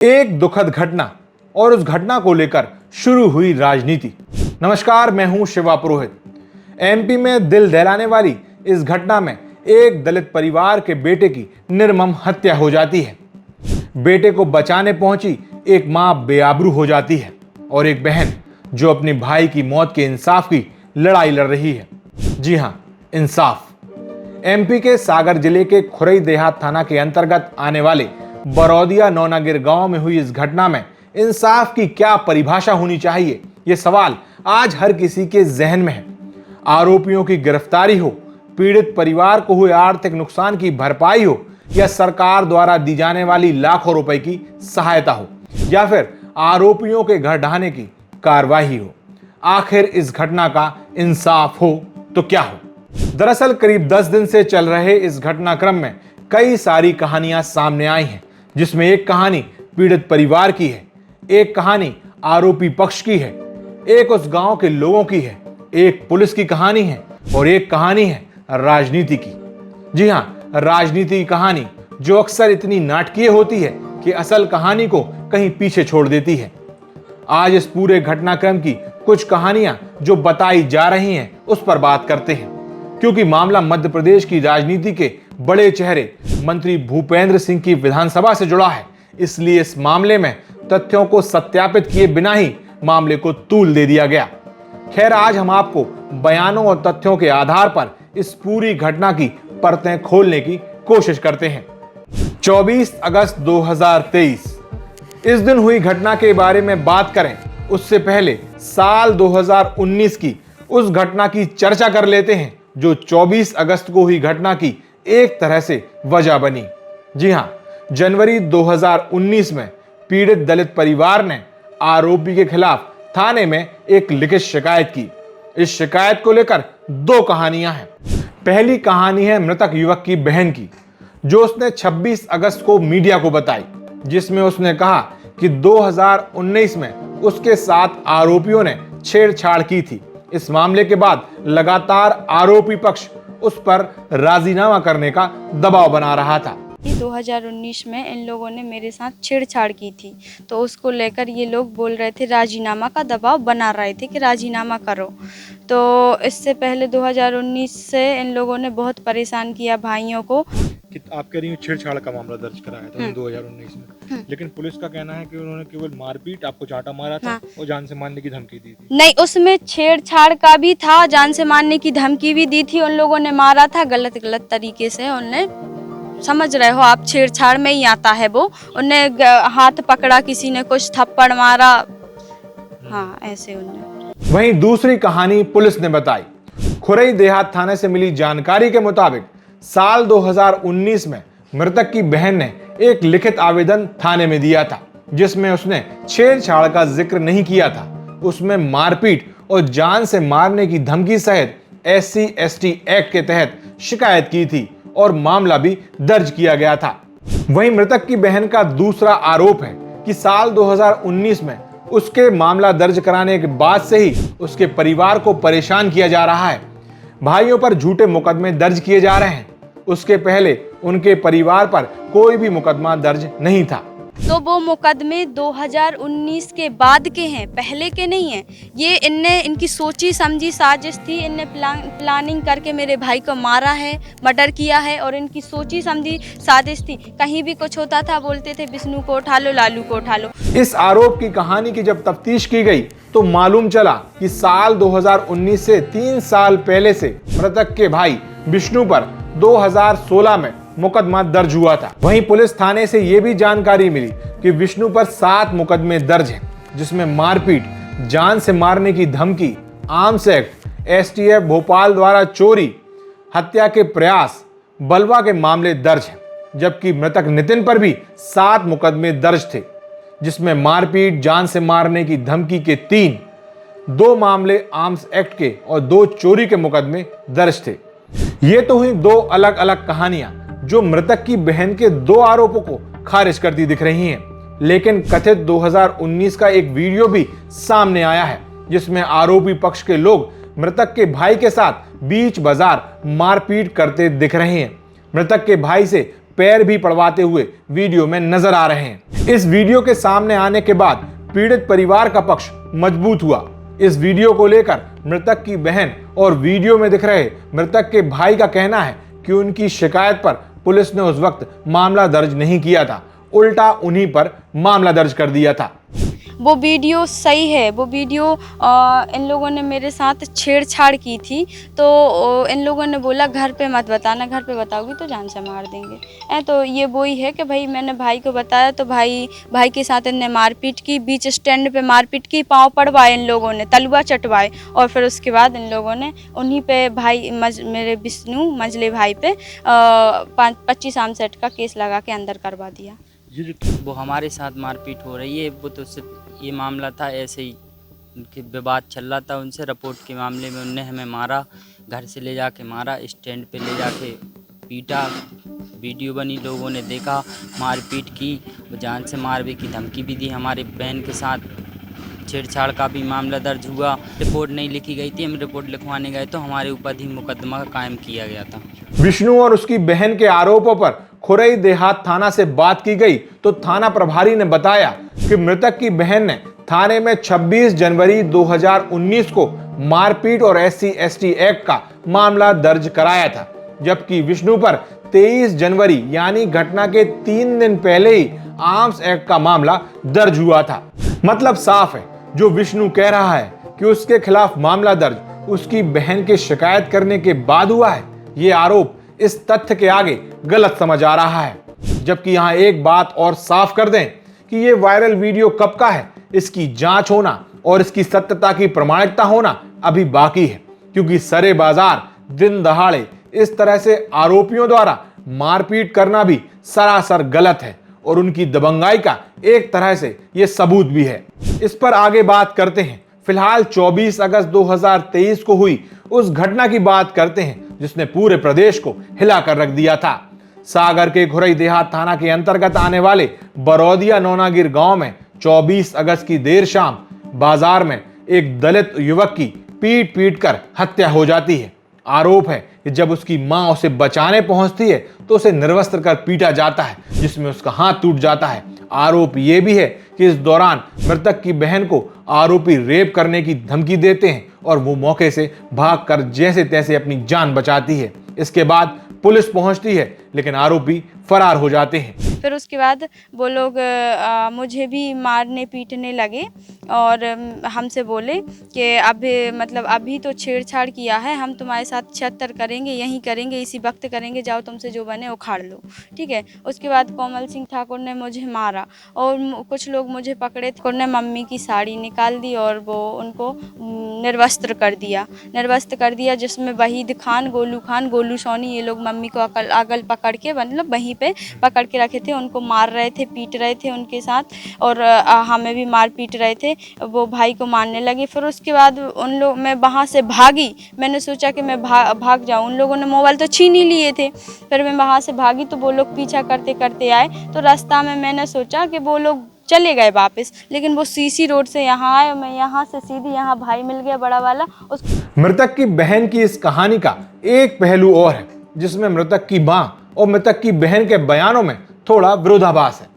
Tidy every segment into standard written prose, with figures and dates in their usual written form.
एक दुखद घटना और उस घटना को लेकर शुरू हुई राजनीति। नमस्कार, मैं हूं शिवा पुरोहित। एमपी में दिल दहलाने वाली इस घटना में एक दलित परिवार के बेटे की निर्मम हत्या हो जाती है। बेटे को बचाने पहुंची एक मां बेआबरू हो जाती है और एक बहन जो अपने भाई की मौत के इंसाफ की लड़ाई लड़ रही है। जी हां, इंसाफ। एमपी के सागर जिले के खुरई देहात थाना के अंतर्गत आने वाले बरौदिया नौनागिर गांव में हुई इस घटना में इंसाफ की क्या परिभाषा होनी चाहिए, ये सवाल आज हर किसी के जहन में है। आरोपियों की गिरफ्तारी हो, पीड़ित परिवार को हुए आर्थिक नुकसान की भरपाई हो, या सरकार द्वारा दी जाने वाली लाखों रुपए की सहायता हो, या फिर आरोपियों के घर ढहाने की कार्रवाई हो, आखिर इस घटना का इंसाफ हो तो क्या हो? दरअसल करीब 10 दिन से चल रहे इस घटनाक्रम में कई सारी कहानियां सामने आई हैं, जिसमें एक कहानी पीड़ित परिवार की है, एक कहानी आरोपी पक्ष की है, एक उस गांव के लोगों की है, एक पुलिस की कहानी है और एक कहानी है राजनीति की। जी हां, राजनीति की कहानी जो अक्सर इतनी नाटकीय होती है कि असल कहानी को कहीं पीछे छोड़ देती है। आज इस पूरे घटनाक्रम की कुछ कहानियां जो बताई जा रही हैं उस पर बात करते हैं, क्योंकि मामला मध्य प्रदेश की राजनीति के बड़े चेहरे मंत्री भूपेंद्र सिंह की विधानसभा से जुड़ा है। इसलिए इस मामले में तथ्यों को सत्यापित किए बिना ही मामले को तूल दे दिया गया। खैर, आज हम आपको बयानों और तथ्यों के आधार पर इस पूरी घटना की परतें खोलने की कोशिश करते हैं। 24 अगस्त 2023 इस दिन हुई घटना के बारे में बात करें उससे पहले साल 2019 की उस घटना की चर्चा कर लेते हैं जो 24 अगस्त को हुई घटना की एक तरह से वजह बनी। जी हां, जनवरी 2019 में पीड़ित दलित परिवार ने आरोपी के खिलाफ थाने में एक लिखित शिकायत की। इस शिकायत को लेकर दो कहानियां हैं। पहली कहानी है मृतक युवक की बहन की, जो उसने 26 अगस्त को मीडिया को बताई, जिसमें उसने कहा कि 2019 में उसके साथ आरोपियों ने छेड़छाड़ की थी। इस मामले के बाद लगातार आरोपी पक्ष उस पर राजीनामा करने का दबाव बना रहा था। 2019 में इन लोगों ने मेरे साथ छेड़छाड़ की थी, तो उसको लेकर ये लोग बोल रहे थे, राजीनामा का दबाव बना रहे थे कि राजीनामा करो। तो इससे पहले 2019 से इन लोगों ने बहुत परेशान किया भाइयों को। आप कह रही हो छेड़छाड़ का मामला दर्ज कराया था 2019 में, लेकिन पुलिस का कहना है कि उन्होंने केवल मारपीट, आपको चांटा मारा था और जान से मारने की धमकी दी थी। नहीं, उसमें छेड़छाड़ का भी था, जान से मारने की धमकी भी दी थी। उन लोगों ने मारा था गलत तरीके से। उन्होंने, समझ रहे हो आप, छेड़छाड़ में ही आता है वो। उन्हें हाथ पकड़ा, किसी ने कुछ थप्पड़ मारा, हाँ ऐसे उन्हें। वहीं दूसरी कहानी पुलिस ने बताई। खुरई देहात थाने से मिली जानकारी के मुताबिक साल 2019 में मृतक की बहन ने एक लिखित आवेदन थाने में दिया था, जिसमें उसने छेड़छाड़ का जिक्र नहीं किया था। उसमें मारपीट और जान से मारने की धमकी सहित SC/ST एक्ट के तहत शिकायत की थी और मामला भी दर्ज किया गया था। वहीं मृतक की बहन का दूसरा आरोप है कि साल 2019 में उसके मामला दर्ज कराने के बाद से ही उसके परिवार को परेशान किया जा रहा है। भाइयों पर झूठे मुकदमे दर्ज किए जा रहे हैं। उसके पहले उनके परिवार पर कोई भी मुकदमा दर्ज नहीं था। तो वो मुकदमे 2019 के बाद के हैं, पहले के नहीं हैं। ये इनकी सोची समझी साजिश थी। इनने प्लानिंग करके मेरे भाई को मारा है, मर्डर किया है, और इनकी सोची समझी साजिश थी। कहीं भी कुछ होता था बोलते थे विष्णु को उठा लो, लालू को उठा लो। इस आरोप की कहानी की जब तफ्तीश की गई तो मालूम चला कि साल 2019 से 3 साल पहले से मृतक के भाई विष्णु पर 2016 में मुकदमा दर्ज हुआ था। वहीं पुलिस थाने से यह भी जानकारी मिली कि विष्णु पर 7 मुकदमे दर्ज हैं, जिसमें मारपीट, जान से मारने की धमकी, आर्म्स एक्ट, STF भोपाल द्वारा चोरी, हत्या के प्रयास, बलवा के मामले दर्ज हैं। जबकि मृतक नितिन पर भी 7 मुकदमे दर्ज थे, जिसमें मारपीट, जान से मारने की धमकी के 3, 2 मामले आर्म्स एक्ट के और 2 चोरी के मुकदमे दर्ज थे। ये तो हुई 2 अलग अलग कहानियां जो मृतक की बहन के 2 आरोपों को खारिज करती दिख रही हैं। लेकिन कथित 2019 का एक वीडियो भी सामने आया है, जिसमें आरोपी पक्ष के लोग मृतक के भाई के साथ बीच बाजार मारपीट करते दिख रहे हैं। मृतक के भाई से पैर भी पड़वाते हुए वीडियो में नजर आ रहे हैं। इस वीडियो के सामने आने के बाद पीड़ित परिवार का पक्ष मजबूत हुआ। इस वीडियो को लेकर मृतक की बहन और वीडियो में दिख रहे मृतक के भाई का कहना है कि उनकी शिकायत पर पुलिस ने उस वक्त मामला दर्ज नहीं किया था, उल्टा उन्हीं पर मामला दर्ज कर दिया था। वो वीडियो सही है। वो वीडियो इन लोगों ने मेरे साथ छेड़छाड़ की थी, तो इन लोगों ने बोला घर पे मत बताना, घर पे बताओगी तो जान से मार देंगे। तो ये वही है कि भाई मैंने भाई को बताया तो भाई के साथ इनने मारपीट की, बीच स्टैंड पे मारपीट की, पाँव पड़वाए इन लोगों ने, तलुआ चटवाए, और फिर उसके बाद इन लोगों ने उन्हीं पे मेरे विष्णु मंझले भाई पे 25 आर्म सेट का केस लगा के अंदर करवा दिया। वो हमारे साथ मारपीट हो रही है, वो तो सिर्फ ये मामला था, ऐसे ही उनके विवाद चल रहा था उनसे। रिपोर्ट के मामले में उनने हमें मारा, घर से ले जाके मारा, स्टैंड पे ले जाके पीटा। वीडियो बनी, लोगों ने देखा, मारपीट की, वो जान से मारने की धमकी भी दी। हमारे बहन के साथ छेड़छाड़ का भी मामला दर्ज हुआ। रिपोर्ट नहीं लिखी गई थी, हम रिपोर्ट लिखवाने गए तो हमारे ऊपर ही मुकदमा कायम किया गया था। विष्णु और उसकी बहन के आरोपों पर खुरई देहात थाना से बात की गई तो थाना प्रभारी ने बताया कि मृतक की बहन ने थाने में 26 जनवरी 2019 को मारपीट और SC/ST एक्ट का मामला दर्ज कराया था, जबकि विष्णु पर 23 जनवरी यानी घटना के 3 दिन पहले ही आर्म्स एक्ट का मामला दर्ज हुआ था। मतलब साफ है, जो विष्णु कह रहा है कि उसके खिलाफ मामला दर्ज उसकी बहन के शिकायत करने के बाद हुआ है, ये आरोप इस तथ्य के आगे गलत समझ आ रहा है। जबकि यहां एक बात और साफ कर दें कि ये वायरल वीडियो कब का है, इसकी जांच होना और इसकी सत्यता की प्रामाणिकता होना अभी बाकी है, क्योंकि सरे बाजार दिन दहाड़े इस तरह से आरोपियों द्वारा मारपीट करना भी सरासर गलत है और उनकी दबंगाई का एक तरह से ये सबूत भी है। इस पर आगे बात करते हैं। फिलहाल 24 अगस्त 2023 को हुई उस घटना की बात करते हैं जिसने पूरे प्रदेश को हिलाकर रख दिया था। सागर के खुरई देहात थाना के अंतर्गत आने वाले बरौदिया नौनागिर गांव में 24 अगस्त की देर शाम बाजार में एक दलित युवक की पीट पीट कर हत्या हो जाती है। आरोप है कि जब उसकी मां उसे बचाने पहुंचती है तो उसे निर्वस्त्र कर पीटा जाता है, जिसमें उसका हाथ टूट जाता है। आरोप यह भी है कि इस दौरान मृतक की बहन को आरोपी रेप करने की धमकी देते हैं और वो मौके से भागकर जैसे तैसे अपनी जान बचाती है। इसके बाद पुलिस पहुंचती है लेकिन आरोपी फरार हो जाते हैं। फिर उसके बाद वो लोग मुझे भी मारने पीटने लगे और हमसे बोले कि अभी तो छेड़छाड़ किया है, हम तुम्हारे साथ 76 करेंगे, यहीं करेंगे, इसी वक्त करेंगे, जाओ तुमसे जो बने उखाड़ लो, ठीक है। उसके बाद कोमल सिंह ठाकुर ने मुझे मारा और कुछ लोग मुझे पकड़े, उन्होंने मम्मी की साड़ी निकाल दी और वो उनको निर्वस्त्र कर दिया, जिसमें वहीद खान, गोलू सोनी, ये लोग मम्मी को अगल पकड़ के मतलब वहीं पे पकड़ के रखे थे, उनको मार रहे थे, पीट रहे थे उनके साथ, और हमें भी मार पीट रहे थे। वो भाई को मारने लगे। फिर उसके बाद मैं वहाँ से भागी, मैंने सोचा कि मैं भाग जाऊँ, उन लोगों ने मोबाइल तो छीन ही लिए थे। फिर मैं वहाँ से भागी तो वो लोग पीछा करते करते आए, तो रास्ता में मैंने सोचा कि वो लोग चले गए वापस, लेकिन वो सीसी रोड से यहाँ आए, मैं यहाँ से सीधी यहाँ भाई मिल गया बड़ा वाला। मृतक की बहन की इस कहानी का एक पहलू और है, जिसमें मृतक की मां और मृतक की बहन के बयानों में थोड़ा विरोधाभास है।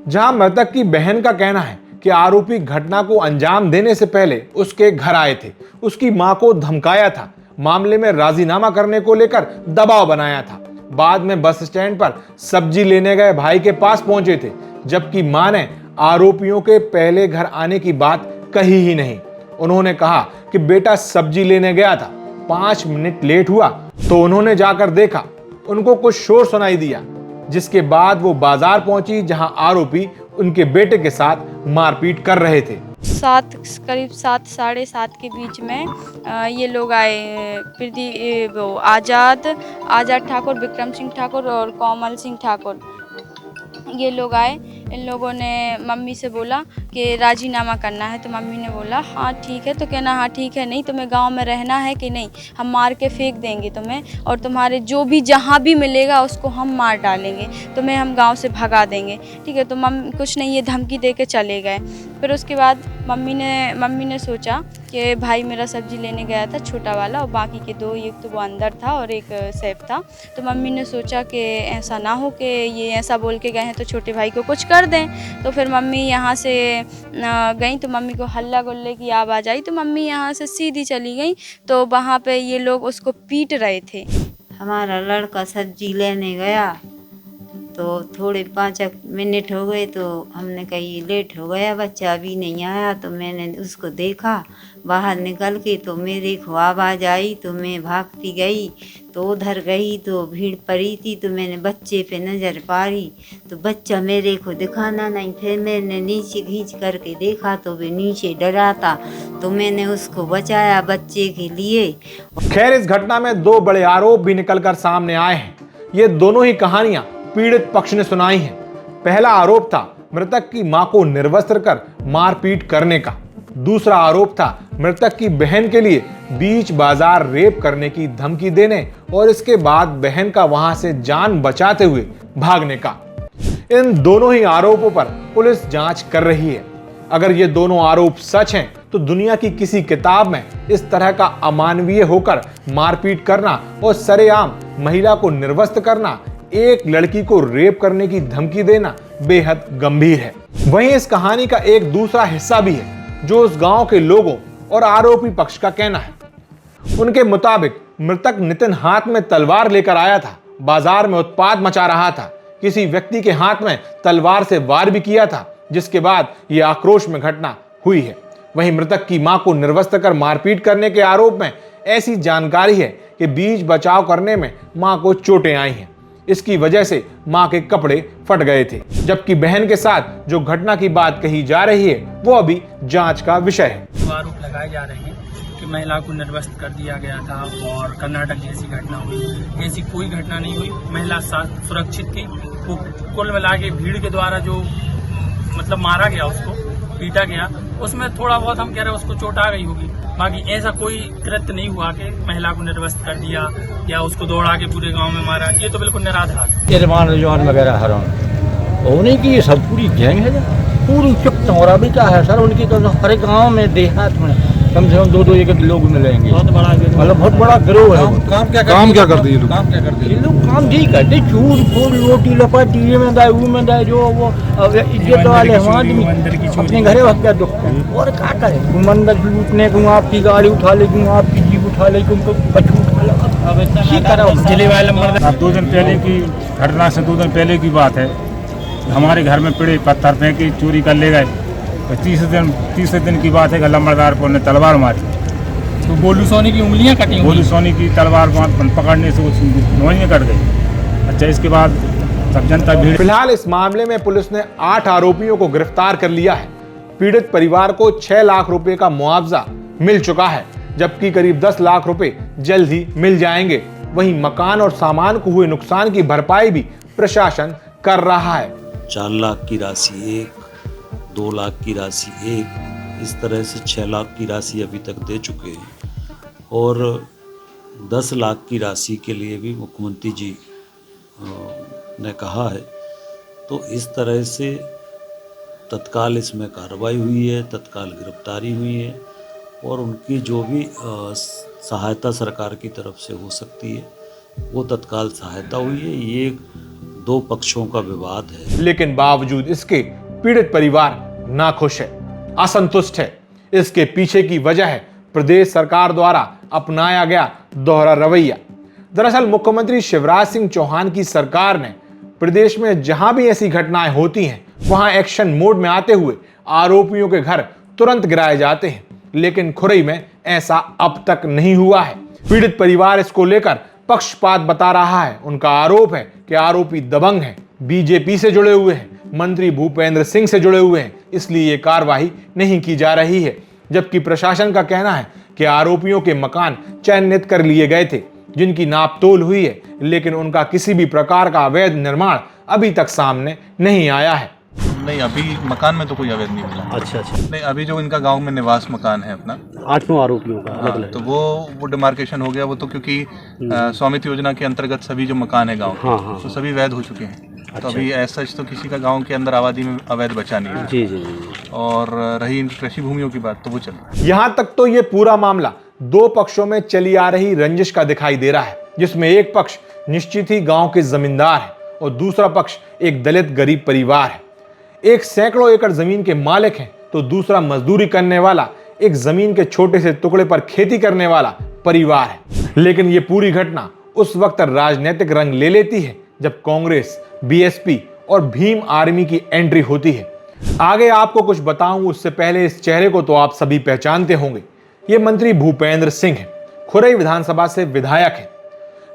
जहां मृतक की बहन का कहना है कि आरोपी घटना को अंजाम देने से पहले उसके घर आए थे, उसकी मां को धमकाया था, मामले में राजीनामा करने को लेकर दबाव बनाया था, बाद में बस स्टैंड पर सब्जी लेने गए भाई के पास पहुंचे थे, जबकि मां ने आरोपियों के पहले घर आने की बात कही ही नहीं। उन्होंने कहा कि बेटा सब्जी लेने गया था, 5 मिनट लेट हुआ तो उन्होंने जाकर देखा, उनको कुछ शोर सुनाई दिया, जिसके बाद वो बाजार पहुंची जहां आरोपी उनके बेटे के साथ मारपीट कर रहे थे। करीब 7 साढ़े 7 के बीच में ये लोग आए, वो आज़ाद ठाकुर, विक्रम सिंह ठाकुर और कोमल सिंह ठाकुर, ये लोग आए। इन लोगों ने मम्मी से बोला कि राजीनामा करना है। तो मम्मी ने बोला हाँ ठीक है। तो कहना हाँ ठीक है, नहीं तुम्हें गांव में रहना है कि नहीं, हम मार के फेंक देंगे तुम्हें और तुम्हारे जो भी जहाँ भी मिलेगा उसको हम मार डालेंगे, तुम्हें हम गांव से भगा देंगे। ठीक है। तो कुछ नहीं, ये धमकी दे के चले गए। फिर उसके बाद मम्मी ने सोचा कि भाई मेरा सब्जी लेने गया था छोटा वाला और बाकी के दो, एक तो वो अंदर था और एक सैफ था। तो मम्मी ने सोचा कि ऐसा ना हो कि ये ऐसा बोल के गए हैं तो छोटे भाई को कुछ कर दें। तो फिर मम्मी यहाँ से गई तो मम्मी को हल्ला गुल्ले की आवाज़ आई, तो मम्मी यहाँ से सीधी चली गई। तो वहाँ पे ये लोग उसको पीट रहे थे। हमारा लड़का सब्जी लेने गया तो थोड़े 5 मिनट हो गए तो हमने कहा ये लेट हो गया, बच्चा अभी नहीं आया। तो मैंने उसको देखा बाहर निकल के, तो मेरे को आवाज़ आई तो मैं भागती गई। तो उधर गई तो भीड़ पड़ी थी, तो मैंने बच्चे पे नज़र पारी तो बच्चा मेरे को दिखाना नहीं। फिर मैंने नीचे खींच करके देखा तो वे नीचे डरा था, तो मैंने उसको बचाया बच्चे के लिए। खैर, इस घटना में 2 बड़े आरोप भी निकलकर सामने आए हैं। ये दोनों ही कहानियां पीड़ित पक्ष ने सुनाई है। पहला आरोप था मृतक की मां को निर्वस्त्र कर मारपीट करने का। दूसरा आरोप था मृतक की बहन के लिए बीच बाजार रेप करने की धमकी देने और इसके बाद बहन का वहां से जान बचाते हुए भागने का। इन दोनों ही आरोपों पर पुलिस जांच कर रही है। अगर ये दोनों आरोप सच हैं तो दुनिया की किसी किताब में इस तरह का अमानवीय होकर मारपीट करना और सरेआम महिला को निर्वस्त्र करना, एक लड़की को रेप करने की धमकी देना बेहद गंभीर है। वहीं इस कहानी का एक दूसरा हिस्सा भी है जो उस गांव के लोगों और आरोपी पक्ष का कहना है। उनके मुताबिक मृतक नितिन हाथ में तलवार लेकर आया था, बाजार में उत्पात मचा रहा था, किसी व्यक्ति के हाथ में तलवार से वार भी किया था, जिसके बाद यह आक्रोश में घटना हुई है। वहीं मृतक की मां को निर्वस्त्र कर मारपीट करने के आरोप में ऐसी जानकारी है कि बीच बचाव करने में मां को चोटें आई हैं। इसकी वजह से मां के कपड़े फट गए थे, जबकि बहन के साथ जो घटना की बात कही जा रही है वो अभी जांच का विषय है। आरोप लगाए जा रहे हैं कि महिला को निर्वस्त्र कर दिया गया था और कर्नाटक जैसी घटना हुई। ऐसी कोई घटना नहीं हुई, महिला सुरक्षित थी। वो कुल मिला के भीड़ के द्वारा जो मतलब मारा गया, उसको पीटा गया, उसमें थोड़ा बहुत हम कह रहे हैं उसको चोट आ गई होगी। बाकी ऐसा कोई कृत्य नहीं हुआ कि महिला को निर्वस्त्र कर दिया या उसको दौड़ा के पूरे गांव में मारा। ये तो बिल्कुल निराधार। इरमान रिजवान वगैरह हराम उन्हीं की ये सब पूरी गैंग है, पूरी चुप भी क्या है सर उनकी। तो हर गांव में देहात में कम से कम 2-2 एक लोग मिलेंगे, मतलब बहुत बड़ा गिरोह है। काम क्या करते हैं ये लोग? काम ठीक करते, चूर फूल रोटी लपाटी ये में दाए वो में दाए, जो वो इज्जत वाले हम आदमी अपने घरे वक्त क्या दुख है और क्या करे। मंदिर लूटने को आपकी गाड़ी उठा लेगी, आपकी जीप उठा लेगी, उनको बच्चू उठा लेगा। 2 दिन पहले की घटना से 2 दिन पहले की बात है। हमारे घर में पेड़े पत्थर फेंके चोरी कर ले गए। तो तीसरे दिन की बात है कि लंबरदारपुर ने तलवार मारी तो गोलू सोनी की उंगलियां कटी हुई। गोलू सोनी की तलवार पकड़ने से नोइयां कट गई। अच्छा, इसके बाद सब जनता भीड़। फिलहाल इस मामले में पुलिस ने 8 आरोपियों को गिरफ्तार कर लिया है। पीड़ित परिवार को 6 लाख रुपए का मुआवजा मिल चुका है, जबकि करीब 10 लाख रुपए जल्द ही मिल जाएंगे। वहीं मकान और सामान को हुए नुकसान की भरपाई भी प्रशासन कर रहा है। 4 लाख की राशि 1, 2 लाख की राशि 1, इस तरह से 6 लाख की राशि अभी तक दे चुके हैं और 10 लाख की राशि के लिए भी मुख्यमंत्री जी ने कहा है। तो इस तरह से तत्काल इसमें कार्रवाई हुई है, तत्काल गिरफ्तारी हुई है और उनकी जो भी सहायता सरकार की तरफ से हो सकती है वो तत्काल सहायता हुई है। ये 2 पक्षों का विवाद है, लेकिन बावजूद इसके पीड़ित परिवार नाखुश है, असंतुष्ट है। इसके पीछे की वजह है प्रदेश सरकार द्वारा अपनाया गया दोहरा रवैया। दरअसल मुख्यमंत्री शिवराज सिंह चौहान की सरकार ने प्रदेश में जहां भी ऐसी घटनाएं होती हैं वहां एक्शन मोड में आते हुए आरोपियों के घर तुरंत गिराए जाते हैं, लेकिन खुरई में ऐसा अब तक नहीं हुआ है। पीड़ित परिवार इसको लेकर पक्षपात बता रहा है। उनका आरोप है कि आरोपी दबंग हैं, बीजेपी से जुड़े हुए हैं, मंत्री भूपेंद्र सिंह से जुड़े हुए हैं, इसलिए ये कार्रवाई नहीं की जा रही है। जबकि प्रशासन का कहना है कि आरोपियों के मकान चयनित कर लिए गए थे, जिनकी नापतोल हुई है, लेकिन उनका किसी भी प्रकार का अवैध निर्माण अभी तक सामने नहीं आया है। नहीं, अभी मकान में तो कोई अवैध नहीं मिला। अच्छा अच्छा। नहीं, अभी जो इनका गांव में निवास मकान है अपना 8-9 आरोपियों का अलग अलग। तो वो डिमार्केशन हो गया। वो तो क्योंकि स्वामित्व योजना के अंतर्गत सभी जो मकान है गांव के, तो सभी वैध हो चुके हैं। तो अभी ऐसा तो किसी का गांव के अंदर आबादी में अवैध बचा नहीं है। जी जी जी। और रही इन कृषि भूमियों की बात, तो वो चल रहा है। यहां तक तो ये पूरा मामला दो पक्षों में चली आ रही रंजिश का दिखाई दे रहा है, जिसमें एक पक्ष निश्चित ही गांव के जमींदार है और दूसरा पक्ष एक दलित गरीब परिवार है। एक सैकड़ों एकड़ जमीन के मालिक हैं तो दूसरा मजदूरी करने वाला एक जमीन के छोटे से टुकड़े पर खेती करने वाला परिवार है। लेकिन ये पूरी घटना उस वक्त राजनीतिक रंग ले लेती है जब कांग्रेस, बीएसपी और भीम आर्मी की एंट्री होती है। आगे आपको कुछ बताऊं उससे पहले इस चेहरे को तो आप सभी पहचानते होंगे। ये मंत्री भूपेंद्र सिंह है, खुरई विधानसभा से विधायक है।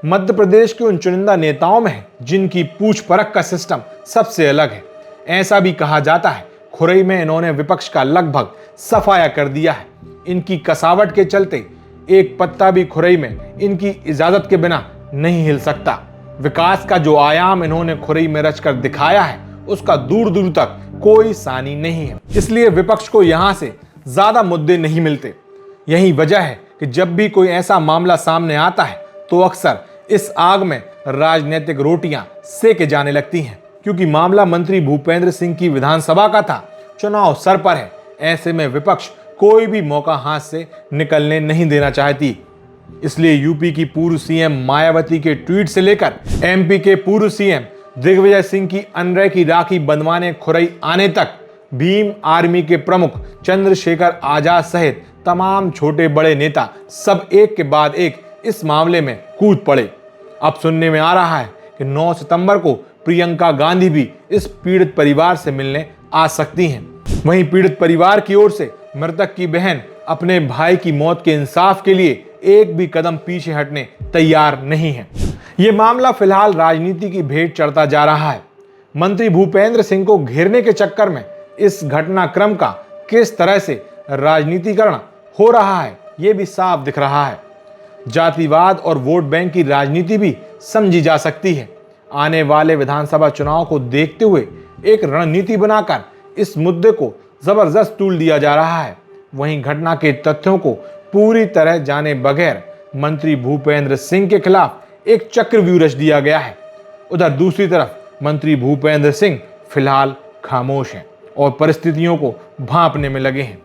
मध्य प्रदेश के उन चुनिंदा नेताओं में है जिनकी पूछ परख का सिस्टम सबसे अलग है। ऐसा भी कहा जाता है खुरई में इन्होंने विपक्ष का लगभग सफाया कर दिया है। इनकी कसावट के चलते एक पत्ता भी खुरई में इनकी इजाजत के बिना नहीं हिल सकता। विकास का जो आयाम इन्होंने खुरई में रचकर दिखाया है उसका दूर दूर तक कोई सानी नहीं है। इसलिए विपक्ष को यहां से ज्यादा मुद्दे नहीं मिलते। यही वजह है कि जब भी कोई ऐसा मामला सामने आता है तो अक्सर इस आग में राजनीतिक रोटियां सेके जाने लगती हैं, क्योंकि मामला मंत्री भूपेंद्र सिंह की विधानसभा का था। चुनाव सर पर है, ऐसे में विपक्ष कोई भी मौका हाथ से निकलने नहीं देना चाहती। इसलिए यूपी की पूर्व सीएम मायावती के ट्वीट से लेकर एमपी के पूर्व सीएम दिग्विजय सिंह की अनरय की राखी बंधवाने खुरई आने तक भीम आर्मी के प्रमुख चंद्रशेखर आजाद सहित तमाम छोटे बड़े नेता सब एक के बाद एक इस मामले में कूद पड़े। अब सुनने में आ रहा है कि 9 सितंबर को प्रियंका गांधी भी इस पीड़ित परिवार से मिलने आ सकती हैं। वहीं पीड़ित परिवार की ओर से मृतक की बहन अपने भाई की मौत के इंसाफ के लिए एक भी कदम पीछे हटने तैयार नहीं है। यह मामला फिलहाल राजनीति की भेंट चढ़ता जा रहा है। मंत्री भूपेंद्र सिंह को घेरने के चक्कर में इस घटनाक्रम का किस तरह से राजनीतिकरण हो रहा है यह भी साफ दिख रहा है। जातिवाद और वोट बैंक की राजनीति भी समझी जा सकती है। आने वाले विधानसभा चुनाव को देखते हुए एक रणनीति बनाकर इस मुद्दे को जबरदस्त तूल दिया जा रहा है। वहीं घटना के तथ्यों को पूरी तरह जाने बगैर मंत्री भूपेंद्र सिंह के खिलाफ एक चक्रव्यूह रच दिया गया है। उधर दूसरी तरफ मंत्री भूपेंद्र सिंह फिलहाल खामोश हैं और परिस्थितियों को भांपने में लगे हैं।